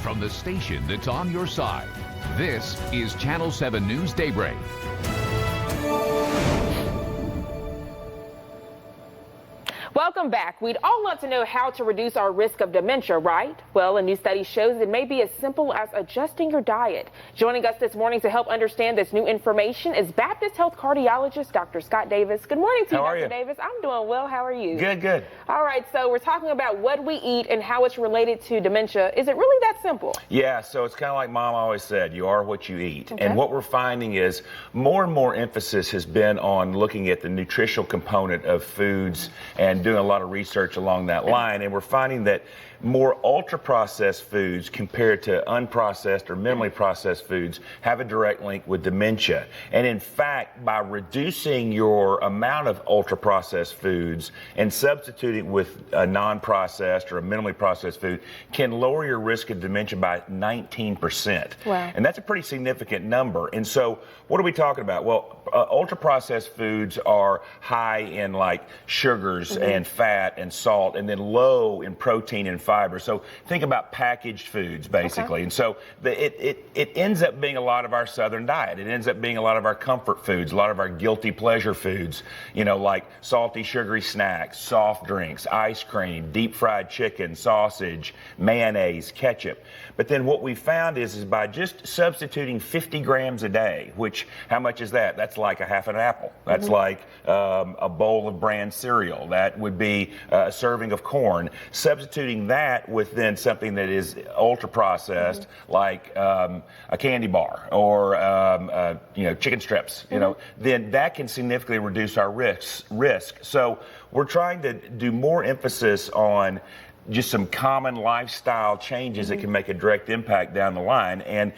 from the station that's on your side. This is Channel 7 News Daybreak. Welcome back. We'd all want to know how to reduce our risk of dementia, right? Well, a new study shows it may be as simple as adjusting your diet. Joining us this morning to help understand this new information is Baptist Health cardiologist Dr. Scott Davis. Good morning to you, Dr. Davis. I'm doing well. How are you? Good. All right, so we're talking about what we eat and how it's related to dementia. Is it really that simple? Yeah, so it's kind of like Mom always said, you are what you eat. Okay. And what we're finding is more and more emphasis has been on looking at the nutritional component of foods and doing a lot of research along that line. And we're finding that more ultra-processed foods compared to unprocessed or minimally processed foods have a direct link with dementia. And in fact, by reducing your amount of ultra-processed foods and substituting with a non-processed or a minimally processed food can lower your risk of dementia by 19%. Wow. And that's a pretty significant number. And so what are we talking about? Well, ultra-processed foods are high in like sugars and fat and salt, and then low in protein and fiber. So think about packaged foods, basically. Okay. And so it ends up being a lot of our Southern diet. It ends up being a lot of our comfort foods, a lot of our guilty pleasure foods, like salty, sugary snacks, soft drinks, ice cream, deep fried chicken, sausage, mayonnaise, ketchup. But then what we found is by just substituting 50 grams a day, which, how much is that? That's like a half an apple. That's like a bowl of bran cereal. That would be a serving of corn. Substituting that with then something that is ultra processed, like a candy bar or chicken strips, then that can significantly reduce our risk. So we're trying to do more emphasis on just some common lifestyle changes that can make a direct impact down the line. And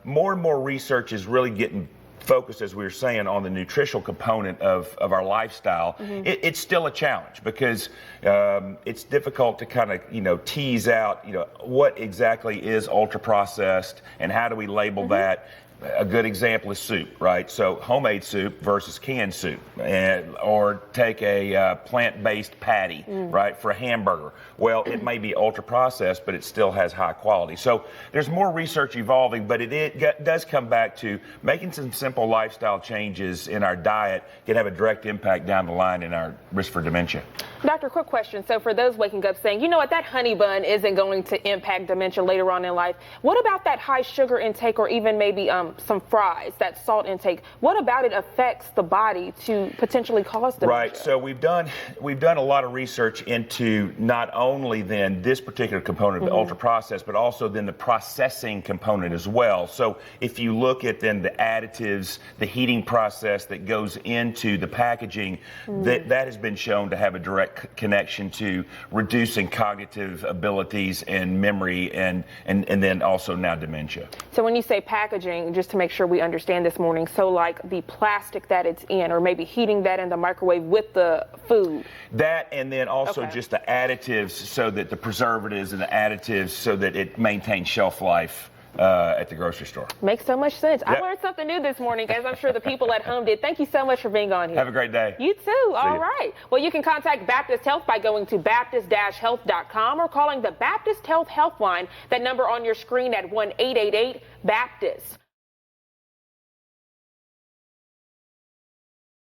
more and more research is really getting focused, as we were saying, on the nutritional component of our lifestyle. It's still a challenge because it's difficult to kind of, tease out, what exactly is ultra processed and how do we label that. A good example is soup, right? So homemade soup versus canned soup, or take a plant-based patty, right, for a hamburger. Well, it may be ultra-processed, but it still has high quality. So there's more research evolving, but it does come back to making some simple lifestyle changes in our diet can have a direct impact down the line in our risk for dementia. Doctor, quick question. So for those waking up saying, you know what, that honey bun isn't going to impact dementia later on in life, what about that high sugar intake or even maybe some fries, that salt intake? What about it affects the body to potentially cause dementia? Right. So we've done a lot of research into not only then this particular component of the ultra processed, but also then the processing component as well. So if you look at then the additives, the heating process that goes into the packaging, that has been shown to have a direct connection to reducing cognitive abilities and memory and then also now dementia. So when you say packaging, just to make sure we understand this morning, so like the plastic that it's in, or maybe heating that in the microwave with the food? That, and then also just the additives, so that the preservatives and the additives so that it maintains shelf life at the grocery store. Makes so much sense. Yep. I learned something new this morning, as I'm sure the people at home did. Thank you so much for being on here. Have a great day. You too. All right. Well, you can contact Baptist Health by going to baptist-health.com or calling the Baptist Health Helpline, that number on your screen at 1-888-BAPTIST.